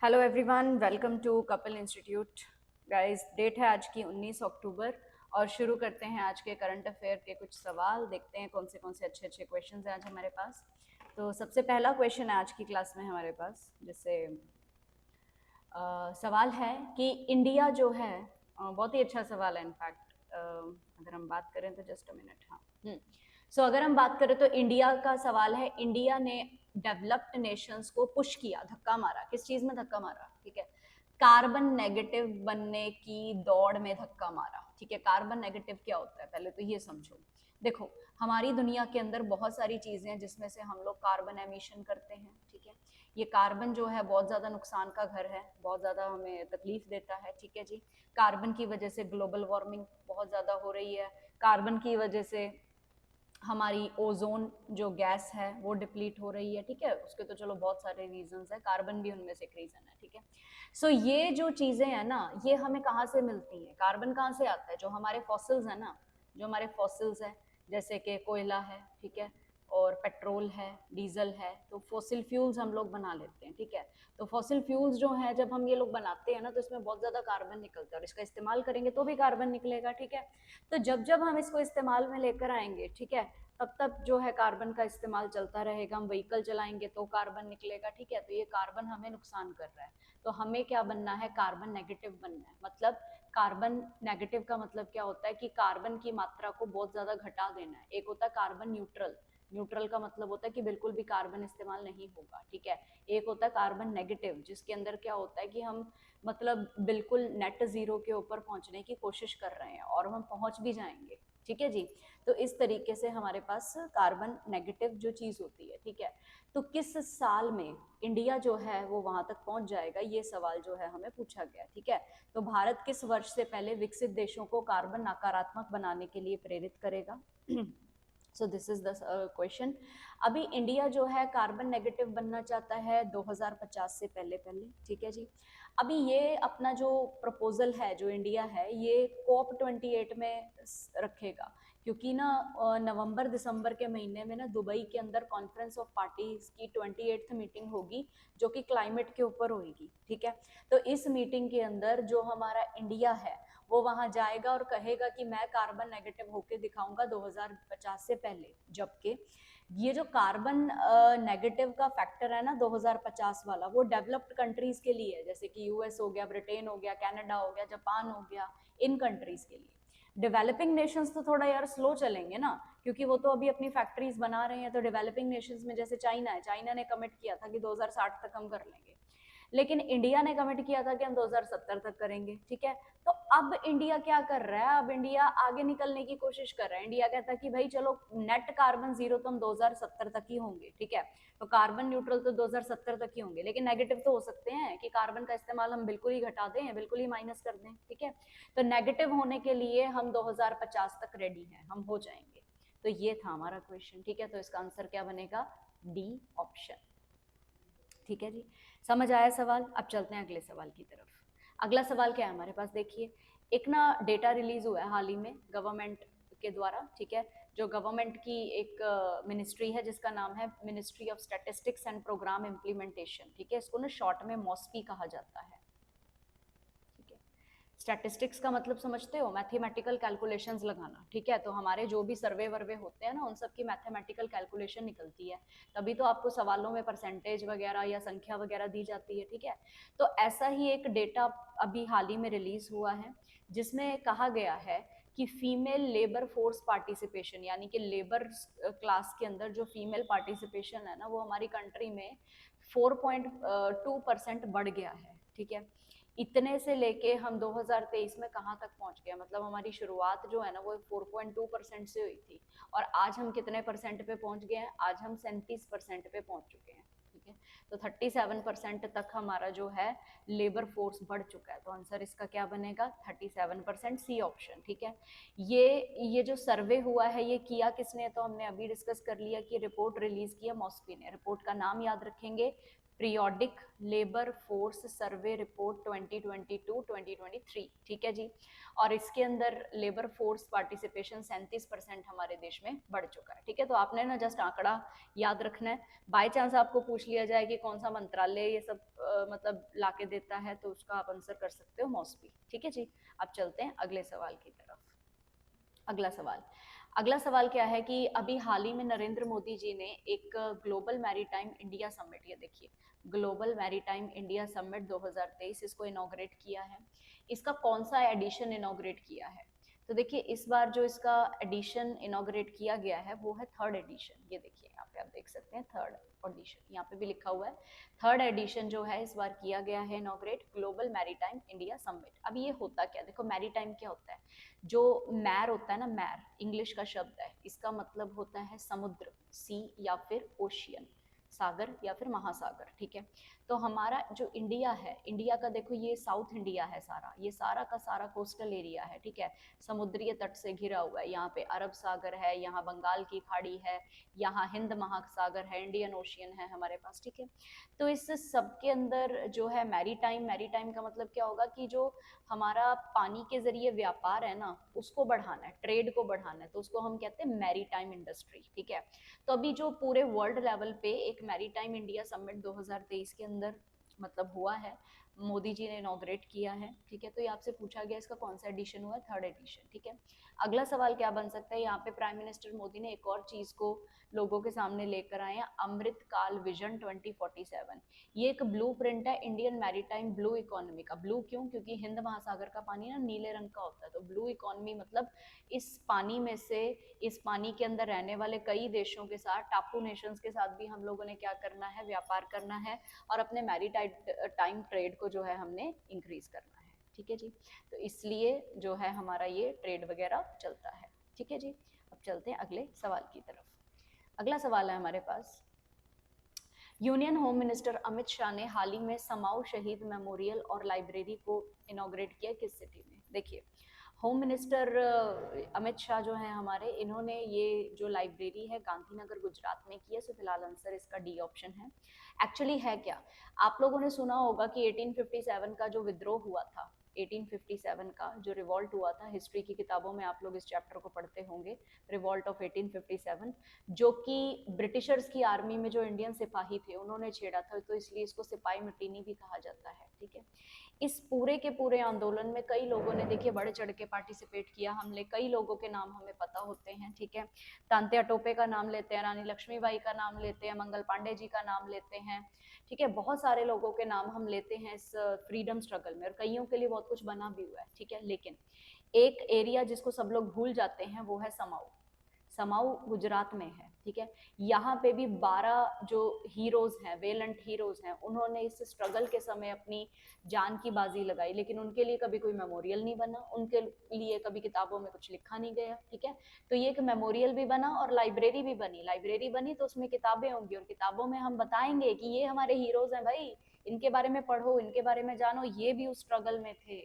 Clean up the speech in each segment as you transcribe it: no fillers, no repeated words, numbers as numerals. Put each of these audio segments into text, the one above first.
Hello everyone, welcome to Kapil institute. Guys, date है आज की 19 अक्टूबर और शुरू करते हैं आज के करंट अफेयर के कुछ सवाल। देखते हैं कौन से अच्छे अच्छे क्वेश्चन हैं आज हमारे पास। तो सबसे पहला क्वेश्चन है आज की क्लास में हमारे पास, जिससे सवाल है कि इंडिया जो है, बहुत ही अच्छा सवाल है इनफैक्ट। अगर हम बात करें तो जस्ट अ मिनट। हाँ, सो अगर हम बात करें तो इंडिया का सवाल है, इंडिया ने डेवलप्ड नेशंस को पुश किया, धक्का मारा। किस चीज में धक्का मारा? ठीक है, कार्बन नेगेटिव बनने की दौड़ में धक्का मारा। ठीक है, कार्बन नेगेटिव क्या होता है पहले तो ये समझो। देखो, हमारी दुनिया के अंदर बहुत सारी चीजें हैं जिसमें से हम लोग कार्बन एमिशन करते हैं। ठीक है, ये कार्बन जो है बहुत ज्यादा नुकसान का घर है, बहुत ज्यादा हमें तकलीफ देता है। ठीक है जी, कार्बन की वजह से ग्लोबल वार्मिंग बहुत ज्यादा हो रही है। कार्बन की वजह से हमारी ओजोन जो गैस है वो डिप्लीट हो रही है। ठीक है, उसके तो चलो बहुत सारे रीजंस है, कार्बन भी उनमें से एक रीजन है। ठीक है, सो ये जो चीजें हैं ना, ये हमें कहाँ से मिलती हैं? कार्बन कहाँ से आता है? जो हमारे फॉसिल्स है ना, जो हमारे फॉसिल्स है, जैसे कि कोयला है, ठीक है, और पेट्रोल है, डीजल है, तो फॉसिल फ्यूल्स हम लोग बना लेते हैं। ठीक है, तो फॉसिल फ्यूल्स जो है जब हम ये लोग बनाते हैं ना, तो इसमें बहुत ज्यादा कार्बन निकलता है और इसका इस्तेमाल करेंगे तो भी कार्बन निकलेगा। ठीक है, तो जब जब हम इसको इस्तेमाल में लेकर आएंगे, ठीक है, तब तब जो है कार्बन का इस्तेमाल चलता रहेगा। हम व्हीकल चलाएंगे तो कार्बन निकलेगा। ठीक है, तो ये कार्बन हमें नुकसान कर रहा है। तो हमें क्या बनना है? कार्बन नेगेटिव बनना है। मतलब कार्बन नेगेटिव का मतलब क्या होता है कि कार्बन की मात्रा को बहुत ज्यादा घटा देना है। एक होता है कार्बन न्यूट्रल, न्यूट्रल का मतलब होता है कि बिल्कुल भी कार्बन इस्तेमाल नहीं होगा। ठीक है, एक होता है कार्बन नेगेटिव, जिसके अंदर क्या होता है कि हम मतलब बिल्कुल नेट जीरो के ऊपर पहुंचने की कोशिश कर रहे हैं और हम पहुंच भी जाएंगे। ठीक है जी, तो इस तरीके से हमारे पास कार्बन नेगेटिव जो चीज होती है। ठीक है, तो किस साल में इंडिया जो है वो वहां तक पहुंच जाएगा, ये सवाल जो है हमें पूछा गया। ठीक है, तो भारत किस वर्ष से पहले विकसित देशों को कार्बन नकारात्मक बनाने के लिए प्रेरित करेगा? So this is the question. अभी इंडिया जो है कार्बन नेगेटिव बनना चाहता है 2050 से पहले पहले। ठीक है जी, अभी ये अपना जो प्रपोजल है, जो इंडिया है, ये COP 28 में रखेगा, क्योंकि ना नवंबर दिसंबर के महीने में ना दुबई के अंदर कॉन्फ्रेंस ऑफ पार्टीज की 28th मीटिंग होगी, जो कि क्लाइमेट के ऊपर होगी। ठीक है, तो इस मीटिंग के अंदर जो हमारा इंडिया है वो वहां जाएगा और कहेगा कि मैं कार्बन नेगेटिव होके दिखाऊंगा 2050 से पहले। जबकि ये जो कार्बन नेगेटिव का फैक्टर है ना 2050 वाला, वो डेवलप्ड कंट्रीज के लिए है, जैसे कि यूएस हो गया, ब्रिटेन हो गया, कनाडा हो गया, जापान हो गया, इन कंट्रीज के लिए। डेवलपिंग नेशंस तो थोड़ा यार स्लो चलेंगे ना, क्योंकि वो तो अभी अपनी फैक्ट्रीज बना रहे हैं। तो डेवलपिंग नेशंस में जैसे चाइना है, चाइना ने कमिट किया था कि 2060 तक हम कर लेंगे, लेकिन इंडिया ने कमिट किया था कि हम 2070 तक करेंगे। ठीक है, तो अब इंडिया क्या कर रहा है? अब इंडिया आगे निकलने की कोशिश कर रहा है। इंडिया कहता है कि भाई चलो, नेट कार्बन जीरो तो हम 2070 तक ही होंगे। ठीक है, तो कार्बन न्यूट्रल तो 2070 तक ही होंगे, लेकिन नेगेटिव तो हो सकते हैं कि कार्बन का इस्तेमाल हम बिल्कुल ही घटा दें, बिल्कुल ही माइनस कर दें। ठीक है, तो नेगेटिव होने के लिए हम 2050 तक रेडी हैं, हम हो जाएंगे। तो ये था हमारा क्वेश्चन। ठीक है, तो इसका आंसर क्या बनेगा? D option. ठीक है जी, समझ आया सवाल? अब चलते हैं अगले सवाल की तरफ। अगला सवाल क्या है हमारे पास? देखिए, एक ना डेटा रिलीज हुआ है हाल ही में गवर्नमेंट के द्वारा। ठीक है, जो गवर्नमेंट की एक मिनिस्ट्री है जिसका नाम है ministry of statistics and programme implementation. ठीक है, इसको ना शॉर्ट में मॉस्पी कहा जाता है। ठीक है, स्टैटिस्टिक्स का मतलब समझते हो? मैथमेटिकल कैलकुलेशंस लगाना। ठीक है, तो हमारे जो भी सर्वे वर्वे होते हैं ना, उन सब की मैथमेटिकल कैलकुलेशन निकलती है, तभी तो आपको सवालों में परसेंटेज वगैरह या संख्या वगैरह दी जाती है। ठीक है, तो ऐसा ही एक डेटा अभी हाल ही में रिलीज हुआ है, जिसमें कहा गया है कि फीमेल लेबर फोर्स पार्टिसिपेशन, यानी कि लेबर क्लास के अंदर जो फीमेल पार्टिसिपेशन है ना, वो हमारी कंट्री में 4.2% बढ़ गया है। ठीक है, इतने से लेके हम 2023 में कहाँ तक पहुंच गए? मतलब हमारी शुरुआत जो है ना वो 4.2% से हुई थी, और आज हम कितने परसेंट पे पहुंच गए हैं? आज हम 37% पे पहुंच चुके हैं। ठीक है, तो 37% तक हमारा जो है लेबर फोर्स बढ़ चुका है। तो आंसर इसका क्या बनेगा? 37%, सी ऑप्शन। ठीक है, ये जो सर्वे हुआ है ये किया किसने? तो हमने अभी डिस्कस कर लिया कि रिपोर्ट रिलीज किया मॉस्पी ने। रिपोर्ट का नाम याद रखेंगे, periodic labour force survey report 2022-2023, ठीक है जी। और इसके अंदर लेबर फोर्स पार्टिसिपेशन 37% हमारे देश में बढ़ चुका है, ठीक है। तो आपने ना जस्ट आंकड़ा याद रखना है। बाय चांस आपको पूछ लिया जाए कि कौन सा मंत्रालय ये सब मतलब लाके देता है, तो उसका आप आंसर कर सकते हो मॉस्पी, ठीक है जी। अब चलते हैं अगले सवाल की तरफ। अगला सवाल क्या है कि अभी हाल ही में नरेंद्र मोदी जी ने एक ग्लोबल मैरीटाइम इंडिया समिट, ये देखिए ग्लोबल मैरीटाइम इंडिया समिट 2023, इसको इनॉग्रेट किया है। इसका कौन सा एडिशन इनॉग्रेट किया है? तो देखिए इस बार जो इसका एडिशन इनॉग्रेट किया गया है वो है थर्ड एडिशन। ये देखिए यहाँ पे आप देख सकते हैं थर्ड एडिशन, यहाँ पे भी लिखा हुआ है थर्ड एडिशन जो है इस बार किया गया है inaugurate global maritime India summit. अब ये होता क्या, देखो मैरीटाइम क्या होता है, जो मैर होता है ना, मैर इंग्लिश का शब्द है, इसका मतलब होता है समुद्र, सी या फिर ओशियन, सागर या फिर महासागर, ठीक है। तो हमारा जो इंडिया है, इंडिया का देखो ये साउथ इंडिया है सारा, ये सारा का सारा कोस्टल एरिया है, ठीक है, समुद्रीय तट से घिरा हुआ है। यहाँ पे अरब सागर है, यहाँ बंगाल की खाड़ी है, यहाँ हिंद महासागर है, इंडियन ओशियन है हमारे पास, ठीक है। तो इस सब के अंदर जो है मैरीटाइम, मैरीटाइम का मतलब क्या होगा कि जो हमारा पानी के जरिए व्यापार है ना, उसको बढ़ाना है, ट्रेड को बढ़ाना है, तो उसको हम कहते हैं मैरीटाइम इंडस्ट्री, ठीक है। तो अभी जो पूरे वर्ल्ड लेवल पे एक मैरीटाइम इंडिया समिट 2023 के अंदर मतलब हुआ है, मोदी जी ने इनॉग्रेट किया है, ठीक है। तो ये आपसे पूछा गया इसका कौन सा एडिशन हुआ है, थर्ड एडिशन, ठीक है। अगला सवाल क्या बन सकता है, यहाँ पे प्राइम मिनिस्टर मोदी ने एक और चीज को लोगों के सामने लेकर आए हैं, अमृत काल विजन 2047। ये एक ब्लू प्रिंट है इंडियन मैरीटाइम ब्लू इकोनॉमी का। ब्लू क्यों? क्योंकि हिंद महासागर का पानी ना नीले रंग का होता है, तो ब्लू इकोनॉमी मतलब इस पानी में से, इस पानी के अंदर रहने वाले कई देशों के साथ, टापू नेशंस के साथ भी हम लोगों ने क्या करना है, व्यापार करना है, और अपने मैरीटाइम ट्रेड को जो है हमने इंक्रीज करना है, ठीक है जी। तो इसलिए जो है हमारा ये ट्रेड वगैरह चलता है, ठीक है जी। अब चलते हैं अगले सवाल की तरफ। अगला सवाल है हमारे पास, union home minister Amit Shah ने हाल ही में समाओ शहीद मेमोरियल और लाइब्रेरी को इनॉग्रेट किया किस सिटी में? देखिए होम मिनिस्टर अमित शाह जो है हमारे, इन्होंने ये जो लाइब्रेरी है गांधीनगर गुजरात में की है। सो फिलहाल आंसर इसका डी ऑप्शन है। एक्चुअली है क्या, आप लोगों ने सुना होगा कि 1857 का जो विद्रोह हुआ था, 1857 का जो रिवॉल्ट हुआ था, हिस्ट्री की किताबों में आप लोग इस चैप्टर को पढ़ते होंगे, रिवॉल्ट ऑफ 1857, जो कि ब्रिटिशर्स की आर्मी में जो इंडियन सिपाही थे उन्होंने छेड़ा था, तो इसलिए इसको सिपाही मटीनी भी कहा जाता है, ठीक है। इस पूरे के पूरे आंदोलन में कई लोगों ने देखिए बढ़ चढ़ के पार्टिसिपेट किया, हमने कई लोगों के नाम हमें पता होते हैं, ठीक है। तांत्या टोपे का नाम लेते हैं, रानी लक्ष्मीबाई का नाम लेते हैं, मंगल पांडे जी का नाम लेते हैं, ठीक है। बहुत सारे लोगों के नाम हम लेते हैं इस फ्रीडम स्ट्रगल में, और कईयों के लिए बहुत कुछ बना भी हुआ है, ठीक है। लेकिन एक एरिया जिसको सब लोग भूल जाते हैं वो है समाऊ। समाऊ गुजरात में है, ठीक है। यहाँ पे भी 12 जो हीरोज हैं, वेलेंट हीरोज हैं, उन्होंने इस स्ट्रगल के समय अपनी जान की बाजी लगाई, लेकिन उनके लिए कभी कोई मेमोरियल नहीं बना, उनके लिए कभी किताबों में कुछ लिखा नहीं गया, ठीक है। तो ये एक मेमोरियल भी बना और लाइब्रेरी भी बनी, लाइब्रेरी बनी तो उसमें किताबें होंगी, और किताबों में हम बताएंगे कि ये हमारे हीरोज हैं भाई, इनके बारे में पढ़ो, इनके बारे में जानो, ये भी उस स्ट्रगल में थे,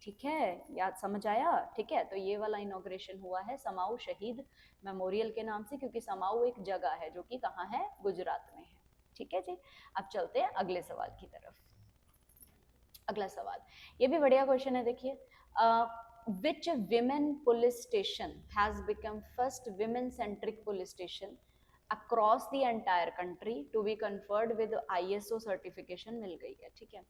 ठीक है। याद समझ आया, ठीक है। तो ये वाला इनॉग्रेशन हुआ है समाऊ शहीद मेमोरियल के नाम से, क्योंकि समाऊ एक जगह है जो कि कहाँ है, गुजरात में है, ठीक है जी। अब चलते हैं अगले सवाल की तरफ। अगला सवाल ये भी बढ़िया क्वेश्चन है, देखिए which women police station has become first women centric police station across the entire country to be conferred with ISO certification मिल गई है, ठीक है।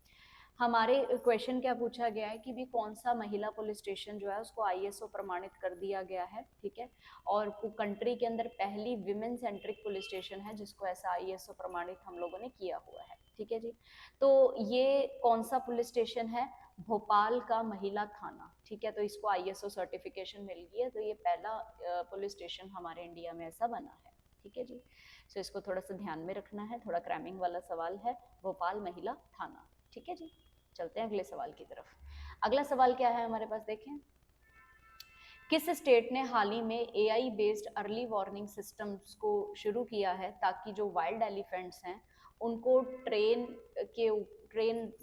हमारे क्वेश्चन क्या पूछा गया है कि भी कौन सा महिला पुलिस स्टेशन जो है उसको आईएसओ प्रमाणित कर दिया गया है, ठीक है। और कंट्री के अंदर पहली विमेन सेंट्रिक पुलिस स्टेशन है जिसको ऐसा आईएसओ प्रमाणित हम लोगों ने किया हुआ है, ठीक है जी। तो ये कौन सा पुलिस स्टेशन है? भोपाल का महिला थाना, ठीक है। तो इसको आईएसओ सर्टिफिकेशन मिल गई है, तो ये पहला पुलिस स्टेशन हमारे इंडिया में ऐसा बना है, ठीक है जी। सो इसको थोड़ा सा ध्यान में रखना है, थोड़ा क्रैमिंग वाला सवाल है, भोपाल महिला थाना, ठीक है जी। चलते हैं अगले सवाल की तरफ। अगला सवाल क्या है हमारे पास, देखें किस स्टेट ने हाल ही में AI based early warning systems को शुरू किया है ताकि जो वाइल्ड एलिफेंट्स हैं उनको ट्रेन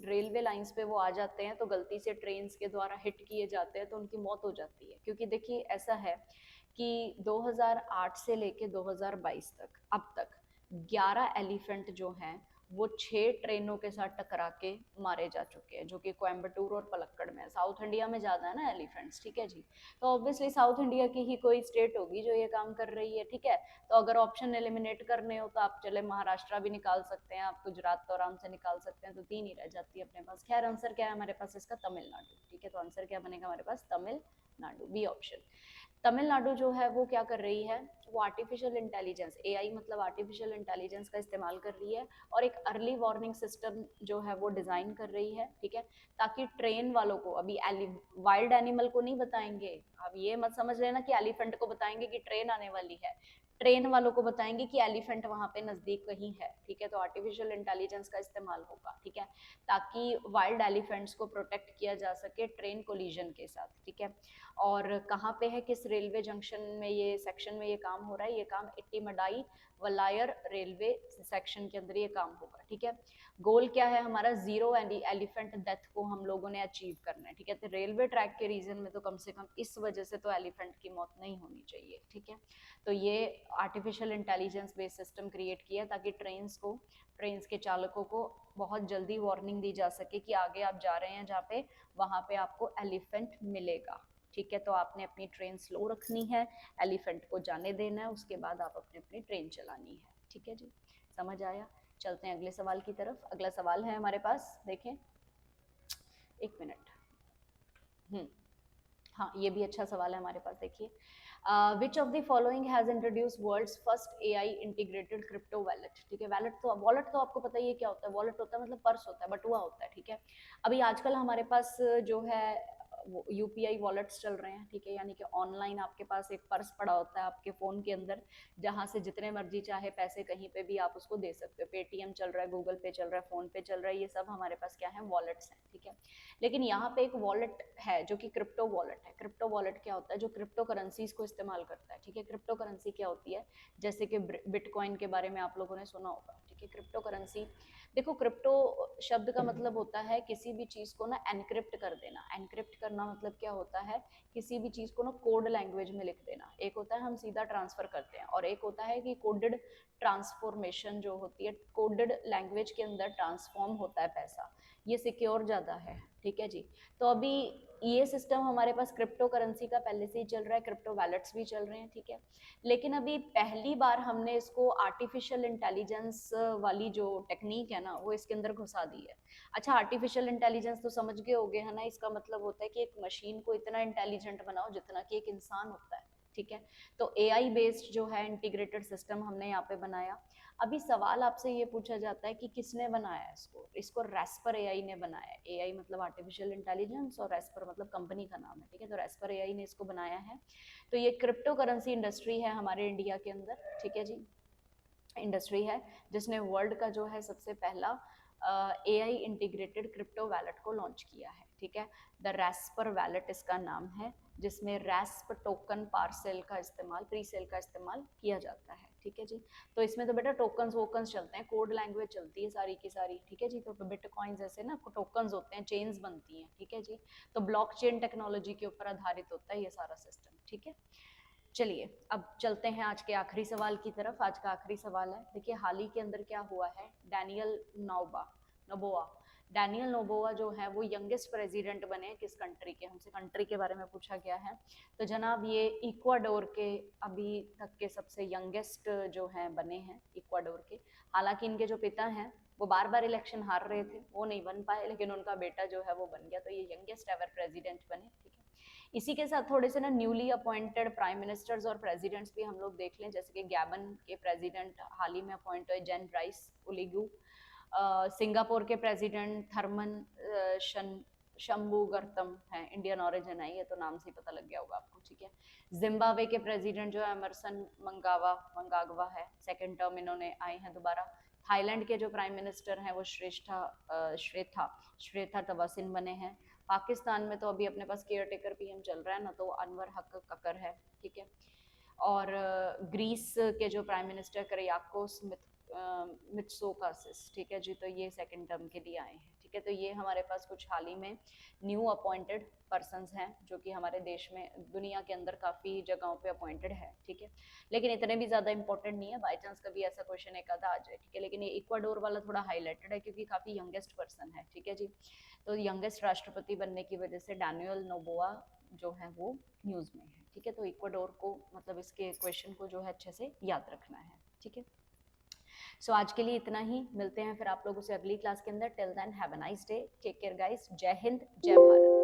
रेलवे लाइंस पे वो आ जाते हैं तो गलती से ट्रेन के द्वारा हिट किए जाते हैं तो उनकी मौत हो जाती है। क्योंकि देखिए ऐसा है कि 2008 से लेके 2022 तक अब तक 11 एलिफेंट जो हैं वो 6 ट्रेनों के साथ टकरा के मारे जा चुके हैं, जो कि कोयम्बटूर और पलक्कड़ में है। साउथ इंडिया में ज़्यादा है ना एलिफेंट्स, ठीक है जी। तो ऑब्वियसली साउथ इंडिया की ही कोई स्टेट होगी जो ये काम कर रही है, ठीक है। तो अगर ऑप्शन एलिमिनेट करने हो तो आप चले महाराष्ट्र भी निकाल सकते हैं, आप गुजरात तो आराम से निकाल सकते हैं, तो 3 ही रह जाती है अपने पास। खैर आंसर क्या है हमारे पास इसका? तमिलनाडु, ठीक है। तो आंसर क्या बनेगा हमारे पास? Tamil Nadu, B option. तमिलनाडु जो है वो क्या कर रही है, वो आर्टिफिशियल इंटेलिजेंस, एआई मतलब आर्टिफिशियल इंटेलिजेंस का इस्तेमाल कर रही है और एक अर्ली वार्निंग सिस्टम जो है वो डिजाइन कर रही है, ठीक है। ताकि ट्रेन वालों को, अभी वाइल्ड एनिमल को नहीं बताएंगे, अब ये मत समझ लेना कि एलिफेंट को बताएंगे कि ट्रेन आने वाली है, ट्रेन वालों को बताएंगे कि एलिफेंट वहां पे नजदीक कहीं है, ठीक है। तो आर्टिफिशियल इंटेलिजेंस का इस्तेमाल होगा, ठीक है, ताकि वाइल्ड एलिफेंट्स को प्रोटेक्ट किया जा सके ट्रेन कोलिजन के साथ, ठीक है। और कहाँ पे है, किस रेलवे जंक्शन में ये सेक्शन में ये काम हो रहा है? ये काम इट्टीमडाई वलायर रेलवे सेक्शन के अंदर ये काम होगा, ठीक है। गोल क्या है हमारा? जीरो एलिफेंट डेथ को हम लोगों ने अचीव करना है, ठीक है। तो रेलवे ट्रैक के रीजन में तो कम से कम इस वजह से तो एलिफेंट की मौत नहीं होनी चाहिए, ठीक है। तो ये artificial intelligence based system create किया ताकि ट्रेन्स के चालकों को बहुत जल्दी वार्निंग दी जा सके कि आगे आप जा रहे हैं जहाँ पे, वहां पे आपको एलिफेंट मिलेगा, ठीक है। तो आपने अपनी ट्रेन स्लो रखनी है, एलिफेंट को जाने देना है, उसके बाद आप अपनी अपनी ट्रेन चलानी है, ठीक है जी। समझ आया? चलते हैं अगले सवाल की तरफ। अगला सवाल है हमारे पास, देखें, एक मिनट। हाँ, ये भी अच्छा सवाल है हमारे पास, देखिए। Which of the following has introduce world's first AI integrated crypto wallet, ठीक है। वॉलेट तो आपको पता ही है क्या होता है, वॉलेट होता है मतलब पर्स होता है, बटुआ होता है, ठीक है। अभी आजकल हमारे पास जो है वो यूपीआई वॉलेट्स चल रहे हैं, ठीक है। यानी कि ऑनलाइन आपके पास एक पर्स पड़ा होता है आपके फ़ोन के अंदर, जहाँ से जितने मर्जी चाहे पैसे कहीं पे भी आप उसको दे सकते हो। पेटीएम चल रहा है, गूगल पे चल रहा है, फ़ोन पे चल रहा है, ये सब हमारे पास क्या है? वॉलेट्स हैं, ठीक है। लेकिन यहाँ पे एक वॉलेट है जो कि क्रिप्टो वॉलेट है। क्रिप्टो वॉलेट क्या होता है? जो क्रिप्टो करेंसीज को इस्तेमाल करता है, ठीक है। क्रिप्टो करेंसी क्या होती है? जैसे कि बिटकॉइन के बारे में आप लोगों ने सुना होगा, ठीक है। क्रिप्टो करेंसी, देखो, क्रिप्टो शब्द का मतलब होता है किसी भी चीज को ना एनक्रिप्ट कर देना। एनक्रिप्ट करना मतलब क्या होता है? किसी भी चीज को ना कोड लैंग्वेज में लिख देना। एक होता है हम सीधा ट्रांसफर करते हैं, और एक होता है कि कोडेड ट्रांसफॉर्मेशन जो होती है, कोडेड लैंग्वेज के अंदर ट्रांसफॉर्म होता है पैसा, ये सिक्योर ज़्यादा है, ठीक है जी। तो अभी ये सिस्टम हमारे पास क्रिप्टो करेंसी का पहले से ही चल रहा है, क्रिप्टो वैलेट्स भी चल रहे हैं, ठीक है। लेकिन अभी पहली बार हमने इसको आर्टिफिशियल इंटेलिजेंस वाली जो टेक्निक है ना, वो इसके अंदर घुसा दी है। अच्छा, आर्टिफिशियल इंटेलिजेंस तो समझ गए होगे है ना, इसका मतलब होता है कि एक मशीन को इतना इंटेलिजेंट बनाओ जितना कि एक इंसान होता है, ठीक है। तो एआई बेस्ड जो है इंटीग्रेटेड सिस्टम हमने यहाँ पे बनाया। अभी सवाल आपसे ये पूछा जाता है कि किसने बनाया इसको? इसको रेस्पर एआई ने बनाया है। एआई मतलब आर्टिफिशियल इंटेलिजेंस और रेस्पर मतलब कंपनी का नाम है, ठीक है। तो रेस्पर एआई ने इसको बनाया है। तो ये क्रिप्टो करेंसी इंडस्ट्री है हमारे इंडिया के अंदर, ठीक है जी। इंडस्ट्री है जिसने वर्ल्ड का जो है सबसे पहला एआई इंटीग्रेटेड क्रिप्टो वैलेट को लॉन्च किया है, ठीक है। द रेस्पर वैलेट इसका नाम है, जिसमें रेस्प टोकन पार्सेल का इस्तेमाल, प्री सेल का इस्तेमाल किया जाता है, ठीक है जी। तो इसमें तो बेटा टोकन्स वोकन्स चलते हैं, कोड लैंग्वेज चलती है सारी की सारी, ठीक है जी। तो बिटकॉइन जैसे ना टोकन्स होते हैं, चेन्स बनती हैं, ठीक है जी। तो ब्लॉकचेन टेक्नोलॉजी के ऊपर आधारित होता है ये सारा सिस्टम, ठीक है। चलिए अब चलते हैं आज के आखिरी सवाल की तरफ। आज का आखिरी सवाल है, देखिए, हाल ही के अंदर क्या हुआ है, डैनियल नोबोआ डैनियल नोबोआ जो है वो यंगेस्ट प्रेसिडेंट बने किस कंट्री के? हमसे कंट्री के बारे में पूछा गया है। तो जनाब ये इक्वाडोर के अभी तक के सबसे यंगेस्ट जो हैं बने हैं, इक्वाडोर के। हालांकि इनके जो पिता हैं वो बार बार इलेक्शन हार रहे थे, वो नहीं बन पाए, लेकिन उनका बेटा जो है वो बन गया। तो ये यंगेस्ट एवर प्रेसिडेंट बने, ठीक है। इसी के साथ थोड़े से ना न्यूली अपॉइंटेड प्राइम मिनिस्टर्स और प्रेसिडेंट्स भी हम लोग देख लें, जैसे कि गैबन के प्रेसिडेंट हाल ही में अपॉइंट हुए, जेन ब्राइस ओलिगू। सिंगापुर के प्रेसिडेंट थर्मन शंभुगर्तम है, इंडियन ऑरिजिन है, ये तो नाम से ही पता लग गया होगा आपको, ठीक है। जिम्बाब्वे के प्रेसिडेंट जो है एमरसन मंगागवा है, सेकेंड टर्म इन्होंने आए हैं दोबारा। थाईलैंड के जो प्राइम मिनिस्टर हैं वो श्वेता तवासिन बने हैं। पाकिस्तान में तो अभी अपने पास केयर टेकर पीएम चल रहा है ना, तो अनवर हक ककर है, ठीक है। और ग्रीस के जो प्राइम मिनिस्टर करियाकोस मित्सोकासिस, ठीक है जी। तो ये सेकंड टर्म के लिए आए हैं, ठीक है। ठीक है। तो ये हमारे पास कुछ हाल ही में न्यू अपॉइंटेड पर्सन्स हैं जो कि हमारे देश में, दुनिया के अंदर काफ़ी जगहों पे अपॉइंटेड है, ठीक है। लेकिन इतने भी ज़्यादा इंपॉर्टेंट नहीं है, बाई चांस कभी ऐसा क्वेश्चन एक आधा आ जाए, ठीक है। लेकिन ये इक्वाडोर वाला थोड़ा हाईलाइटेड है क्योंकि काफ़ी यंगेस्ट पर्सन है, ठीक है जी। तो यंगेस्ट राष्ट्रपति बनने की वजह से डैनियल नोबोआ जो है वो न्यूज़ में है, ठीक है। तो इक्वाडोर को मतलब इसके क्वेश्चन को जो है अच्छे से याद रखना है, ठीक है। सो आज के लिए इतना ही, मिलते हैं फिर आप लोगों से अगली क्लास के अंदर। Till then have a nice day, take care guys, Jai Hind, जय भारत।